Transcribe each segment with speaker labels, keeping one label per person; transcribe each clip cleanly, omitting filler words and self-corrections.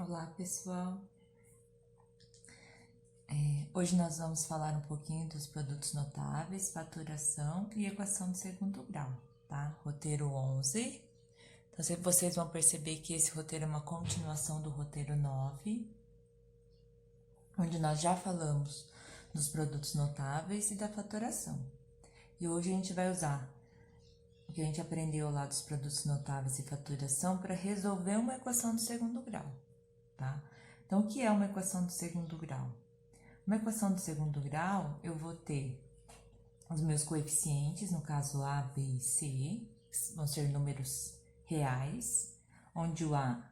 Speaker 1: Olá, pessoal. Hoje nós vamos falar um pouquinho dos produtos notáveis, faturação e equação de segundo grau, tá? Roteiro 11. Então, vocês vão perceber que esse roteiro é uma continuação do roteiro 9, onde nós já falamos dos produtos notáveis e da faturação. E hoje a gente vai usar o que a gente aprendeu lá dos produtos notáveis e faturação para resolver uma equação do segundo grau, tá? Então, o que é uma equação do segundo grau? Uma equação do segundo grau, eu vou ter os meus coeficientes, no caso A, B e C, vão ser números reais, onde o A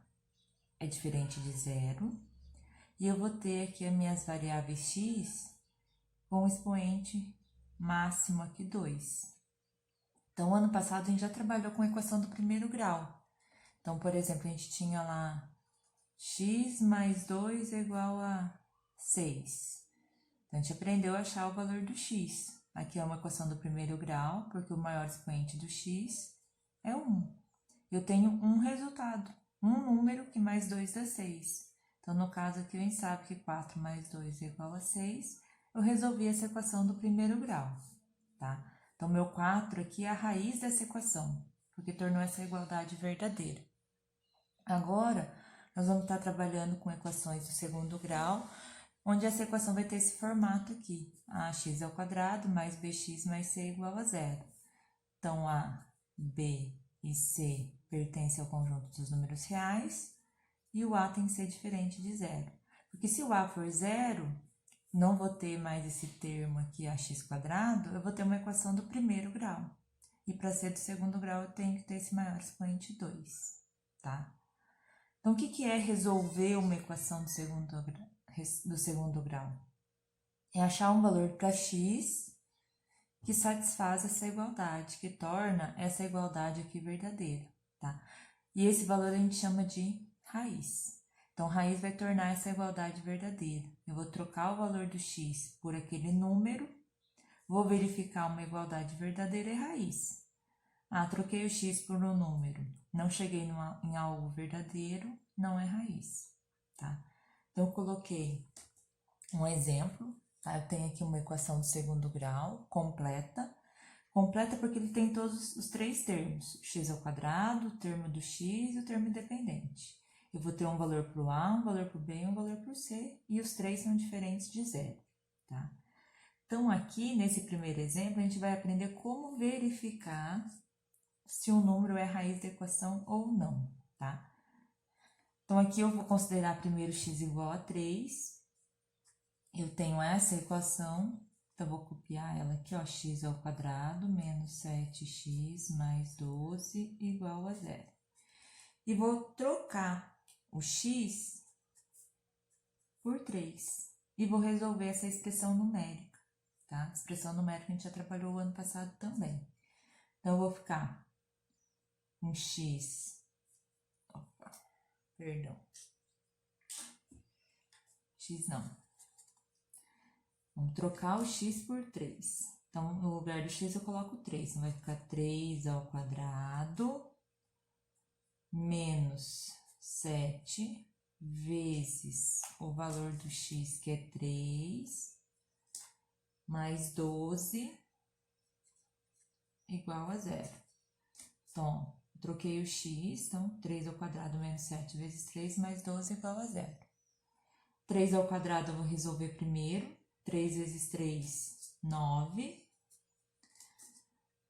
Speaker 1: é diferente de zero, e eu vou ter aqui as minhas variáveis x com o expoente máximo aqui 2. Então, ano passado a gente já trabalhou com a equação do primeiro grau. Então, por exemplo, a gente tinha lá x mais 2 é igual a 6. Então, a gente aprendeu a achar o valor do x. Aqui é uma equação do primeiro grau, porque o maior expoente do x é 1. Eu tenho um resultado, um número que mais 2 dá 6. Então, no caso aqui, a gente sabe que 4 mais 2 é igual a 6. Eu resolvi essa equação do primeiro grau, tá? Então, meu 4 aqui é a raiz dessa equação, porque tornou essa igualdade verdadeira. Agora, nós vamos estar trabalhando com equações do segundo grau, onde essa equação vai ter esse formato aqui, ax ao quadrado mais bx mais c igual a zero. Então, a, b e c pertencem ao conjunto dos números reais, e o a tem que ser diferente de zero. Porque se o a for zero, não vou ter mais esse termo aqui, ax quadrado, eu vou ter uma equação do primeiro grau. E para ser do segundo grau, eu tenho que ter esse maior expoente 2, tá? Então, o que é resolver uma equação do segundo grau? É achar um valor para x que satisfaz essa igualdade, que torna essa igualdade aqui verdadeira, tá? E esse valor a gente chama de raiz. Então, raiz vai tornar essa igualdade verdadeira. Eu vou trocar o valor do x por aquele número, vou verificar uma igualdade verdadeira e raiz. Troquei o x por um número, não cheguei em algo verdadeiro, não é raiz, tá? Então, eu coloquei um exemplo, tá? Eu tenho aqui uma equação de segundo grau, completa porque ele tem todos os três termos, x ao quadrado, o termo do x e o termo independente. Eu vou ter um valor para o a, um valor para o b e um valor para o c, e os três são diferentes de zero, tá? Então, aqui, nesse primeiro exemplo, a gente vai aprender como verificar se o número é raiz da equação ou não, tá? Então, aqui eu vou considerar primeiro x igual a 3. Eu tenho essa equação, então vou copiar ela aqui, ó, x ao quadrado menos 7x mais 12 igual a zero. E vou trocar o x por 3 e vou resolver essa expressão numérica, tá? Expressão numérica a gente já trabalhou o ano passado também. Então, eu vou ficar um x, x não. Vamos trocar o x por 3. Então, no lugar do x eu coloco 3. Então, vai ficar 3 ao quadrado menos 7 vezes o valor do x, que é 3, mais 12 igual a zero. Então, troquei o x, então 3 ao quadrado menos 7 vezes 3 mais 12 igual a zero. 3 ao quadrado eu vou resolver primeiro. 3 vezes 3, 9.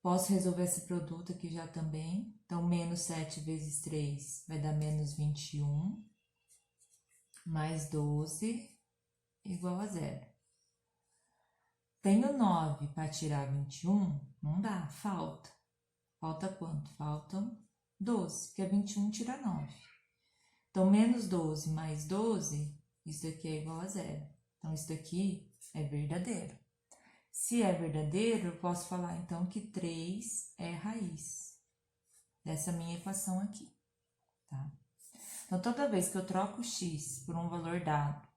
Speaker 1: Posso resolver esse produto aqui já também. Então, menos 7 vezes 3 vai dar menos 21. Mais 12 igual a zero. Tenho 9 para tirar 21? Não dá, falta. Falta quanto? Faltam 12, porque 21 tira 9. Então, menos 12 mais 12, isso daqui é igual a zero. Então, isso daqui é verdadeiro. Se é verdadeiro, eu posso falar, então, que 3 é raiz dessa minha equação aqui, tá? Então, toda vez que eu troco x por um valor dado,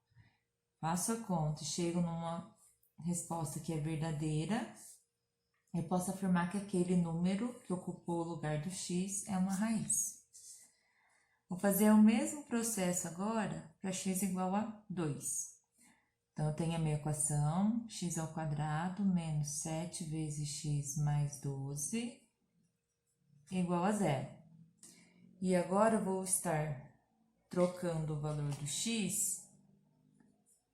Speaker 1: faço a conta e chego numa resposta que é verdadeira, eu posso afirmar que aquele número que ocupou o lugar do x é uma raiz. Vou fazer o mesmo processo agora para x igual a 2. Então, eu tenho a minha equação, x ao quadrado menos 7 vezes x mais 12 igual a 0. E agora eu vou estar trocando o valor do x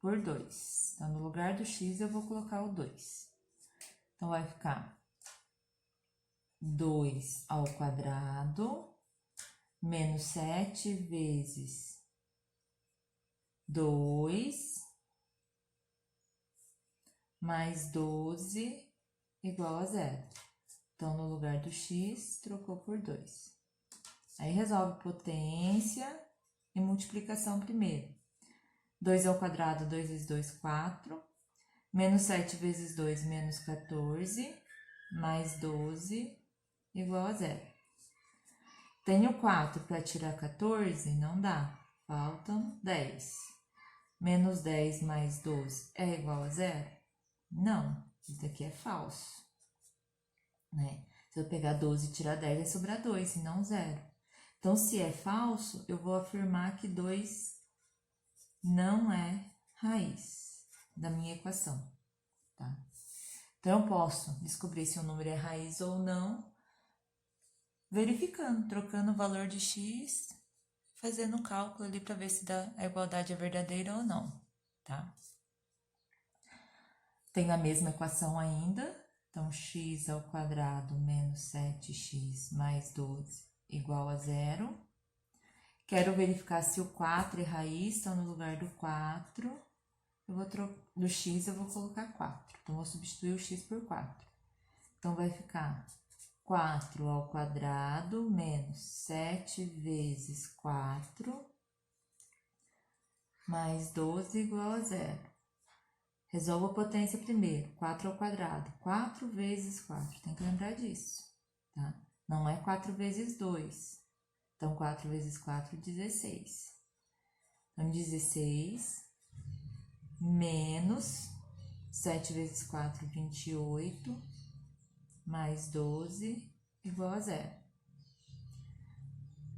Speaker 1: por 2. Então, no lugar do x, eu vou colocar o 2. Então, vai ficar 2 ao quadrado menos 7 vezes 2 mais 12 igual a 0. Então, no lugar do x, trocou por 2. Aí, resolve potência e multiplicação primeiro. 2 ao quadrado, 2 vezes 2, 4. Menos 7 vezes 2, menos 14. Mais 12 igual a 0. Tenho 4 para tirar 14? Não dá. Faltam 10. Menos 10 mais 12 é igual a 0? Não. Isso daqui é falso. Né? Se eu pegar 12 e tirar 10, vai sobrar 2 e não 0. Então, se é falso, eu vou afirmar que 2 não é raiz da minha equação, tá? Então, eu posso descobrir se o número é raiz ou não, verificando, trocando o valor de x, fazendo um cálculo ali para ver se a igualdade é verdadeira ou não, tá? Tenho a mesma equação ainda, então x ao quadrado menos 7x mais 12 igual a 0. Quero verificar se o 4 é raiz, então no lugar do 4, do x eu vou colocar 4. Então, vou substituir o x por 4. Então, vai ficar 4 ao quadrado menos 7 vezes 4 mais 12 igual a 0. Resolvo a potência primeiro. 4 ao quadrado. 4 vezes 4. Tem que lembrar disso, tá? Não é 4 vezes 2. Então, 4 vezes 4, 16. Então, 16 menos 7 vezes 4, 28, mais 12, igual a 0.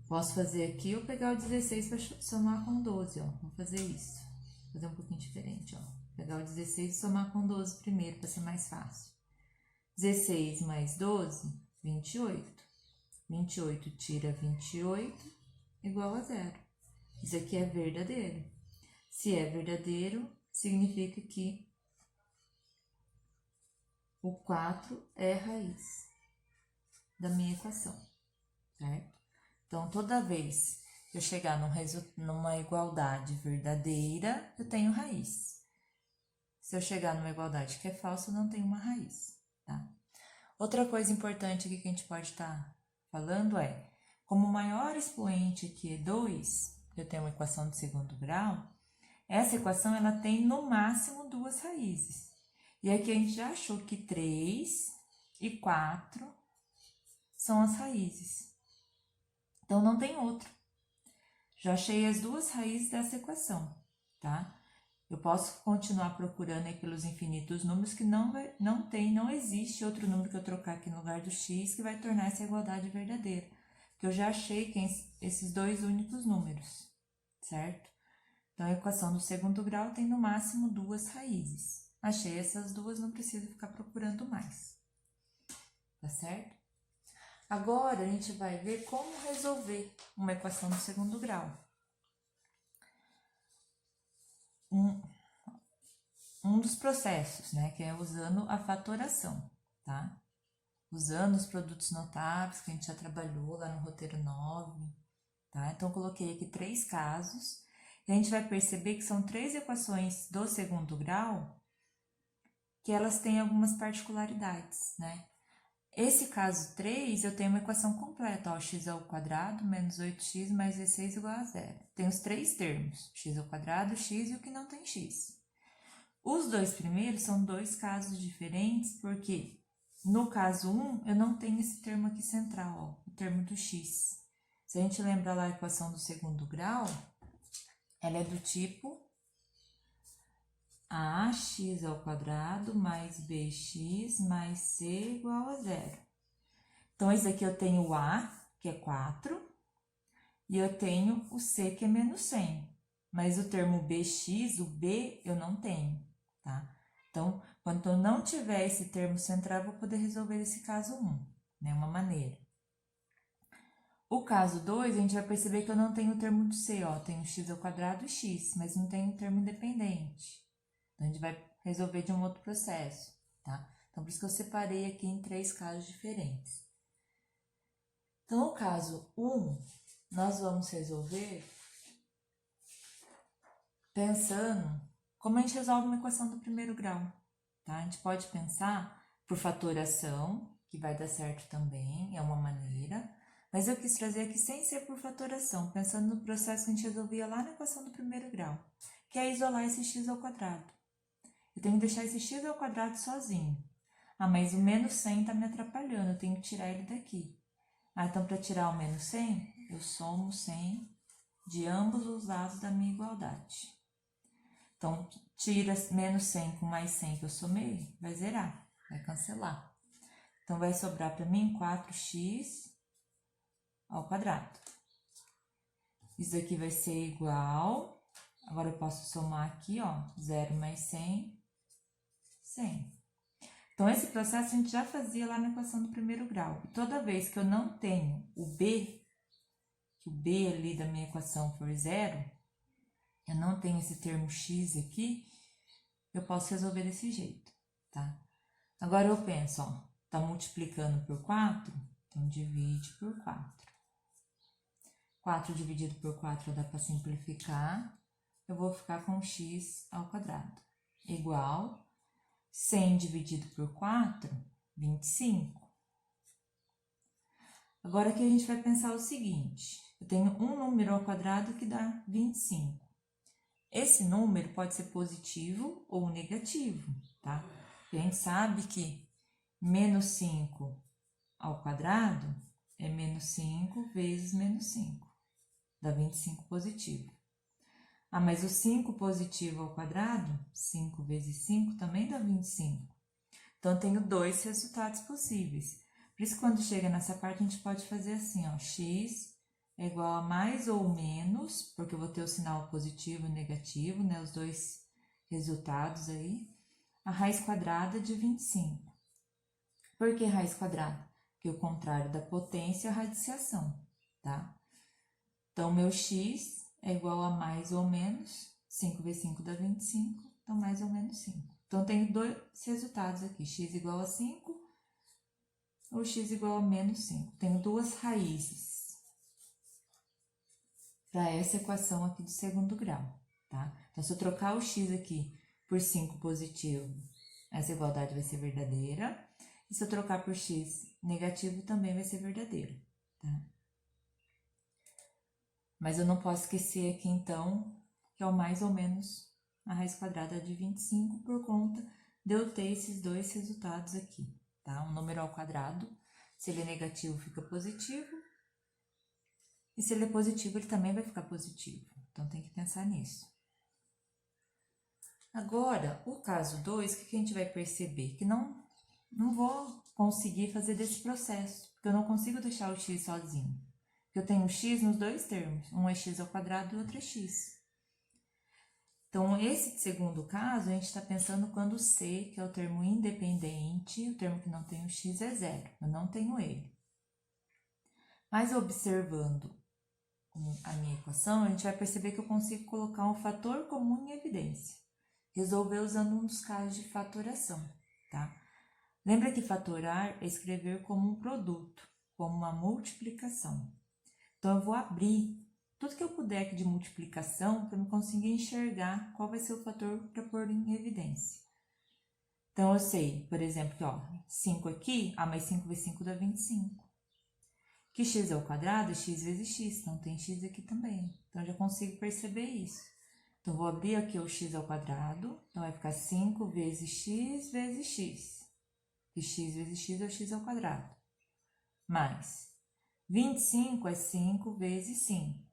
Speaker 1: Posso fazer aqui ou pegar o 16 para somar com 12, ó. Vou fazer isso. Vou fazer um pouquinho diferente, ó. Pegar o 16 e somar com 12 primeiro, para ser mais fácil. 16 mais 12, 28. 28 tira 28, igual a 0. Isso aqui é verdadeiro. Se é verdadeiro, significa que o 4 é a raiz da minha equação, certo? Então, toda vez que eu chegar numa igualdade verdadeira, eu tenho raiz. Se eu chegar numa igualdade que é falsa, eu não tenho uma raiz, tá? Outra coisa importante aqui que a gente pode estar falando é, como o maior expoente aqui é 2, eu tenho uma equação de segundo grau, essa equação ela tem no máximo 2 raízes. E aqui a gente já achou que 3 e 4 são as raízes. Então, não tem outro. Já achei as 2 raízes dessa equação, tá? Eu posso continuar procurando aí pelos infinitos números que não existe outro número que eu trocar aqui no lugar do x que vai tornar essa igualdade verdadeira. Porque eu já achei esses 2 únicos números, certo? Então, a equação do segundo grau tem no máximo 2 raízes. Achei essas 2, não preciso ficar procurando mais. Tá certo? Agora, a gente vai ver como resolver uma equação do segundo grau. Um dos processos, né, que é usando a fatoração, tá? Usando os produtos notáveis que a gente já trabalhou lá no roteiro 9, tá? Então, eu coloquei aqui 3 casos, e a gente vai perceber que são 3 equações do segundo grau que elas têm algumas particularidades, né? Esse caso 3, eu tenho uma equação completa, ó, x ao quadrado menos 8x mais 16 igual a 0. Tem os 3 termos, x ao quadrado, x e o que não tem x. Os 2 primeiros são 2 casos diferentes, porque no caso 1, eu não tenho esse termo aqui central, ó, o termo do x. Se a gente lembrar lá a equação do segundo grau, ela é do tipo ax ao quadrado mais bx mais c igual a 0. Então, esse aqui eu tenho o a, que é 4, e eu tenho o C, que é menos 100. Mas o termo BX, o B, eu não tenho, tá? Então, quando eu não tiver esse termo central, eu vou poder resolver esse caso 1, né? Uma maneira. O caso 2, a gente vai perceber que eu não tenho o termo de C, ó. Tenho x ao quadrado e x, mas não tenho o termo independente. Então, a gente vai resolver de um outro processo, tá? Então, por isso que eu separei aqui em 3 casos diferentes. Então, o caso 1, nós vamos resolver pensando como a gente resolve uma equação do primeiro grau, tá? A gente pode pensar por fatoração, que vai dar certo também, é uma maneira, mas eu quis trazer aqui sem ser por fatoração, pensando no processo que a gente resolvia lá na equação do primeiro grau, que é isolar esse x ao quadrado. Eu tenho que deixar esse x ao quadrado sozinho. Ah, mas o menos 100 está me atrapalhando, eu tenho que tirar ele daqui. Ah, então para tirar o menos 100, eu somo 100 de ambos os lados da minha igualdade. Então, tira menos 100 com mais 100 que eu somei, vai zerar, vai cancelar. Então, vai sobrar para mim 4x ao quadrado. Isso aqui vai ser igual, agora eu posso somar aqui, ó, 0 mais 100, 100. Então, esse processo a gente já fazia lá na equação do primeiro grau. E toda vez que eu não tenho o b, que o b ali da minha equação for zero, eu não tenho esse termo x aqui, eu posso resolver desse jeito, tá? Agora eu penso, ó, tá multiplicando por 4, então divide por 4. 4 dividido por 4 dá para simplificar, eu vou ficar com x ao quadrado, igual 100 dividido por 4, 25. Agora aqui a gente vai pensar o seguinte, eu tenho um número ao quadrado que dá 25. Esse número pode ser positivo ou negativo, tá? E a gente sabe que menos 5 ao quadrado é menos 5 vezes menos 5, dá 25 positivo. Ah, mas o 5 positivo ao quadrado, 5 vezes 5 também dá 25. Então, eu tenho 2 resultados possíveis. Por isso, quando chega nessa parte, a gente pode fazer assim, ó, x é igual a mais ou menos, porque eu vou ter o sinal positivo e negativo, né, os dois resultados aí, a raiz quadrada de 25. Por que raiz quadrada? Porque o contrário da potência é a radiciação, tá? Então, meu x é igual a mais ou menos, 5 vezes 5 dá 25, então mais ou menos 5. Então, eu tenho dois resultados aqui, x igual a 5 ou x igual a menos 5. Tenho duas raízes para essa equação aqui do segundo grau, tá? Então, se eu trocar o x aqui por 5 positivo, essa igualdade vai ser verdadeira. E se eu trocar por x negativo, também vai ser verdadeira, tá? Mas eu não posso esquecer aqui, então, que é o mais ou menos a raiz quadrada de 25 por conta de eu ter esses dois resultados aqui, tá? Um número ao quadrado, se ele é negativo, fica positivo. E se ele é positivo, ele também vai ficar positivo. Então, tem que pensar nisso. Agora, o caso 2, o que a gente vai perceber? Que não vou conseguir fazer desse processo, porque eu não consigo deixar o x sozinho. Porque eu tenho x nos dois termos, um é x ao quadrado e o outro é x. Então, esse segundo caso, a gente está pensando quando o c, que é o termo independente, o termo que não tem o x é zero, eu não tenho ele. Mas observando a minha equação, a gente vai perceber que eu consigo colocar um fator comum em evidência. Resolver usando um dos casos de fatoração, tá? Lembra que fatorar é escrever como um produto, como uma multiplicação. Então, eu vou abrir tudo que eu puder aqui de multiplicação para eu conseguir enxergar qual vai ser o fator para pôr em evidência. Então, eu sei, por exemplo, que ó, 5 aqui, mais 5 vezes 5 dá 25. Que x é o quadrado, x vezes x, então tem x aqui também. Então, eu já consigo perceber isso. Então, vou abrir aqui o x ao quadrado, então vai ficar 5 vezes x vezes x. E x vezes x é o x ao quadrado. Mais 25 é 5 vezes 5.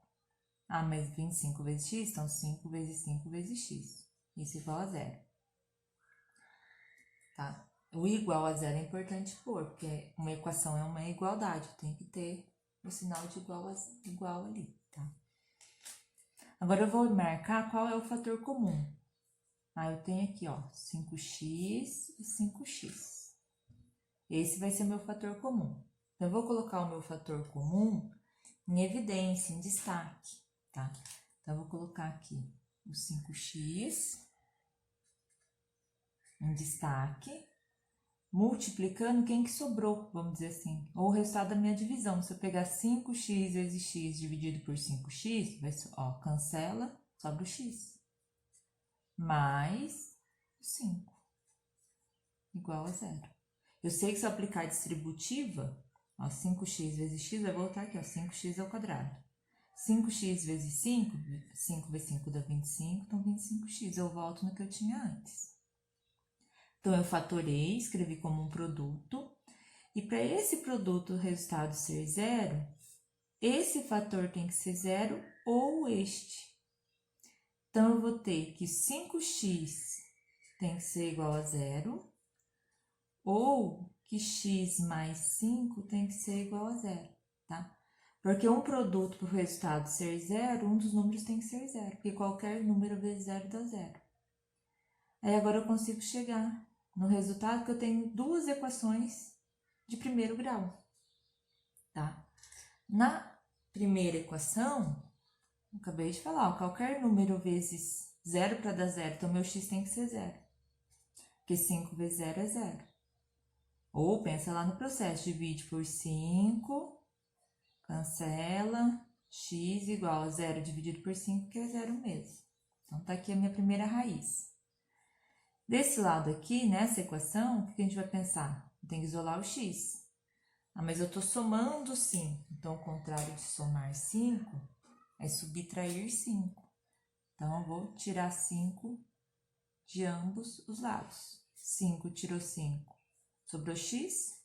Speaker 1: Mas 25 vezes x, então 5 vezes 5 vezes x. Isso igual a zero. Tá? O igual a zero é importante pôr, porque uma equação é uma igualdade, tem que ter o sinal de igual ali, tá? Agora eu vou marcar qual é o fator comum. Eu tenho aqui, ó, 5x e 5x. Esse vai ser meu fator comum. Então, eu vou colocar o meu fator comum em evidência, em destaque, tá? Então, eu vou colocar aqui o 5x em destaque, multiplicando quem que sobrou, vamos dizer assim, ou o resultado da minha divisão. Se eu pegar 5x vezes x dividido por 5x, vai, ó, cancela, sobra o x. Mais 5, igual a 0. Eu sei que se eu aplicar a distributiva, ó, 5x vezes x vai voltar aqui, ó, 5x ao quadrado. 5x vezes 5, 5 vezes 5 dá 25, então 25x, eu volto no que eu tinha antes. Então, eu fatorei, escrevi como um produto, e para esse produto o resultado ser 0, esse fator tem que ser 0 ou este. Então, eu vou ter que 5x tem que ser igual a 0, ou que x mais 5 tem que ser igual a 0, tá? Porque um produto para o resultado ser 0, um dos números tem que ser 0, porque qualquer número vezes 0 dá 0. Aí agora eu consigo chegar no resultado que eu tenho duas equações de primeiro grau, tá? Na primeira equação, eu acabei de falar, ó, qualquer número vezes 0 para dar 0, então meu x tem que ser 0, porque 5 vezes 0 é 0. Ou pensa lá no processo, divide por 5, cancela, x igual a 0 dividido por 5, que é 0 mesmo. Então, tá aqui a minha primeira raiz. Desse lado aqui, nessa equação, o que a gente vai pensar? Tem que isolar o x. Mas eu tô somando 5. Então, o contrário de somar 5 é subtrair 5. Então, eu vou tirar 5 de ambos os lados. 5 tirou 5. Sobrou x,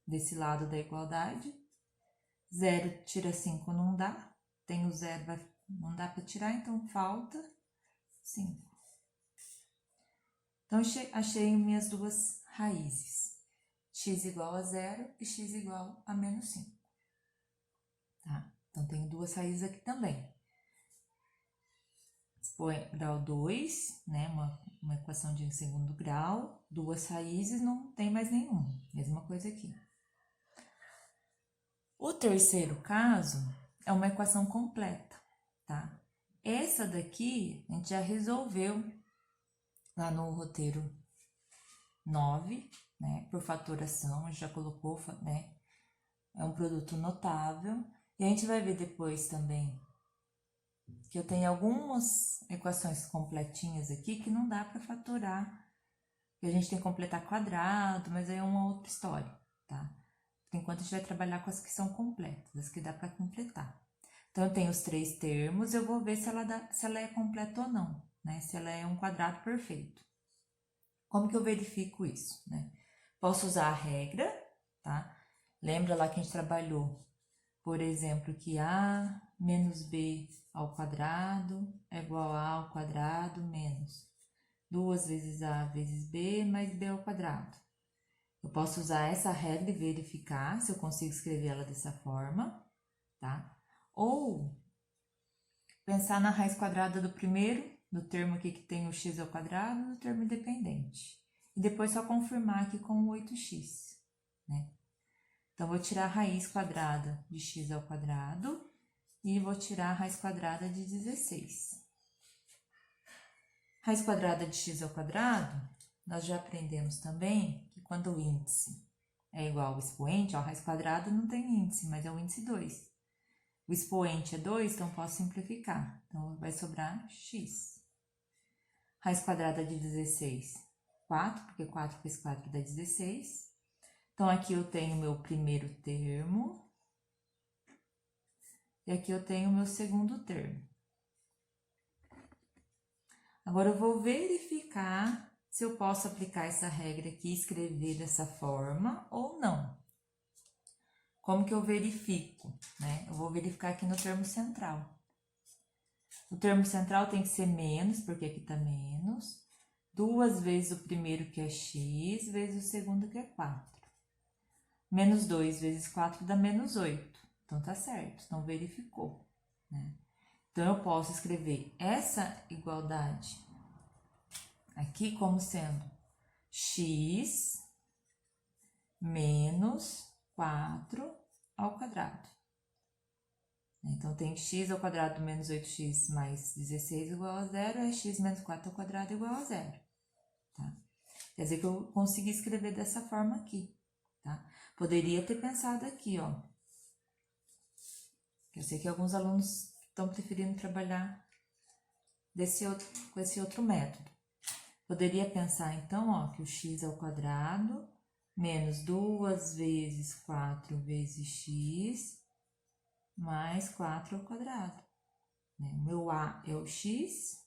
Speaker 1: desse lado da igualdade. 0 tira 5 não dá. Tem o 0, não dá para tirar, então falta 5. Então, achei minhas duas raízes. X igual a 0 e x igual a menos 5. Tá? Então, tenho duas raízes aqui também. Grau 2, né? Uma equação de segundo grau. Duas raízes, não tem mais nenhuma. Mesma coisa aqui. O terceiro caso é uma equação completa, tá? Essa daqui a gente já resolveu lá no roteiro 9, né? Por fatoração, a gente já colocou, né? É um produto notável. E a gente vai ver depois também que eu tenho algumas equações completinhas aqui que não dá para fatorar. Que a gente tem que completar quadrado, mas aí é uma outra história, tá? Por enquanto a gente vai trabalhar com as que são completas, as que dá para completar. Então, eu tenho os três termos, eu vou ver se ela é completa ou não, né? Se ela é um quadrado perfeito. Como que eu verifico isso, né? Posso usar a regra, tá? Lembra lá que a gente trabalhou, por exemplo, que a menos b ao quadrado é igual a ao quadrado menos 2 vezes a vezes b mais b ao quadrado. Eu posso usar essa regra e verificar se eu consigo escrever ela dessa forma, tá? Ou pensar na raiz quadrada do primeiro, do termo aqui que tem o x ao quadrado, do termo independente. E depois só confirmar aqui com o 8x, né? Então, vou tirar a raiz quadrada de x ao quadrado e vou tirar a raiz quadrada de 16. Raiz quadrada de x ao quadrado, nós já aprendemos também que quando o índice é igual ao expoente, ó, a raiz quadrada não tem índice, mas é o índice 2. O expoente é 2, então posso simplificar. Então, vai sobrar x. Raiz quadrada de 16, 4, porque 4 vezes 4 dá 16. Então, aqui eu tenho o meu primeiro termo. E aqui eu tenho o meu segundo termo. Agora, eu vou verificar se eu posso aplicar essa regra aqui e escrever dessa forma ou não. Como que eu verifico, né? Eu vou verificar aqui no termo central. O termo central tem que ser menos, porque aqui tá menos. 2 vezes o primeiro, que é x, vezes o segundo, que é 4. Menos 2 vezes 4 dá menos 8. Então, tá certo. Então, verificou. né? Então, eu posso escrever essa igualdade aqui como sendo x menos 4 ao quadrado. Então, tem x ao quadrado menos 8x mais 16 igual a zero, é x menos 4 ao quadrado igual a zero, tá? Quer dizer que eu consegui escrever dessa forma aqui, tá? Poderia ter pensado aqui, ó. Eu sei que alguns alunos estão preferindo trabalhar com esse outro método. Poderia pensar, então, ó, que o x ao quadrado menos 2 vezes 4 vezes x mais 4 ao quadrado. Né? O meu a é o x,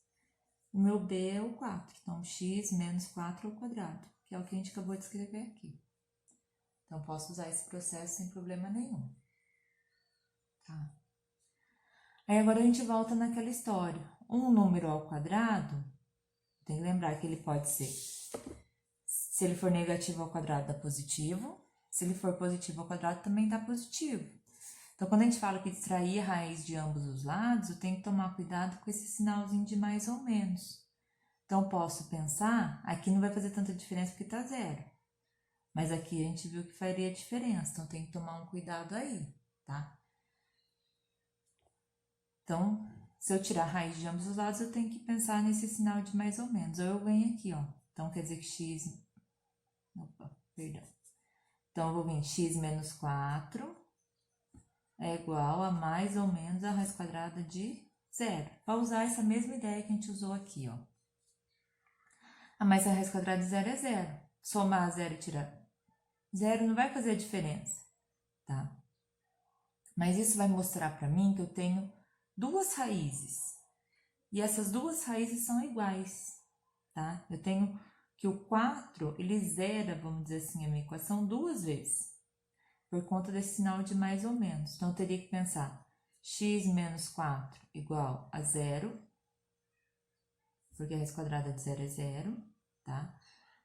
Speaker 1: o meu b é o 4. Então, x menos 4 ao quadrado, que é o que a gente acabou de escrever aqui. Então, posso usar esse processo sem problema nenhum. Tá? Aí, agora a gente volta naquela história. Um número ao quadrado, tem que lembrar que ele pode ser, se ele for negativo ao quadrado, dá positivo. Se ele for positivo ao quadrado, também dá positivo. Então, quando a gente fala que extrair a raiz de ambos os lados, eu tenho que tomar cuidado com esse sinalzinho de mais ou menos. Então, posso pensar, aqui não vai fazer tanta diferença porque está zero. Mas aqui a gente viu que faria diferença, então tem que tomar um cuidado aí, tá? Então, se eu tirar a raiz de ambos os lados, eu tenho que pensar nesse sinal de mais ou menos. Ou eu venho aqui, ó. Então, quer dizer que x... Opa, perdão. Então, eu vou vir x menos 4 é igual a mais ou menos a raiz quadrada de zero. Para usar essa mesma ideia que a gente usou aqui, ó. Mas a raiz quadrada de zero é zero. Somar zero e tirar zero não vai fazer a diferença, tá? Mas isso vai mostrar para mim que eu tenho duas raízes. E essas duas raízes são iguais, tá? Eu tenho que o 4, ele zera, vamos dizer assim, a minha equação duas vezes. Por conta desse sinal de mais ou menos. Então, eu teria que pensar x menos 4 igual a zero, porque a raiz quadrada de zero é zero, tá?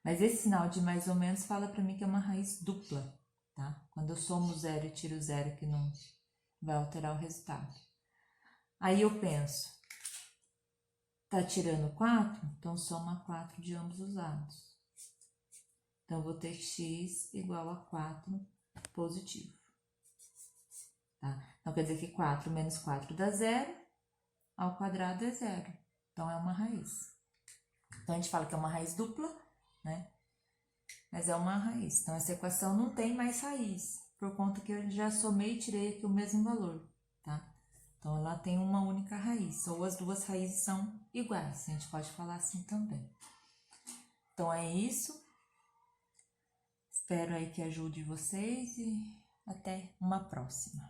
Speaker 1: Mas esse sinal de mais ou menos fala para mim que é uma raiz dupla, tá? Quando eu somo zero e tiro zero, que não vai alterar o resultado. Aí eu penso, tá tirando 4? Então, soma 4 de ambos os lados. Então, eu vou ter x igual a 4 positivo. Tá? Então, quer dizer que 4 menos 4 dá zero, ao quadrado é zero. Então, é uma raiz. Então, a gente fala que é uma raiz dupla, né? Mas é uma raiz. Então, essa equação não tem mais raiz, por conta que eu já somei e tirei aqui o mesmo valor, tá? Então, ela tem uma única raiz, ou as duas raízes são iguais, a gente pode falar assim também. Então, é isso. Espero aí que ajude vocês e até uma próxima.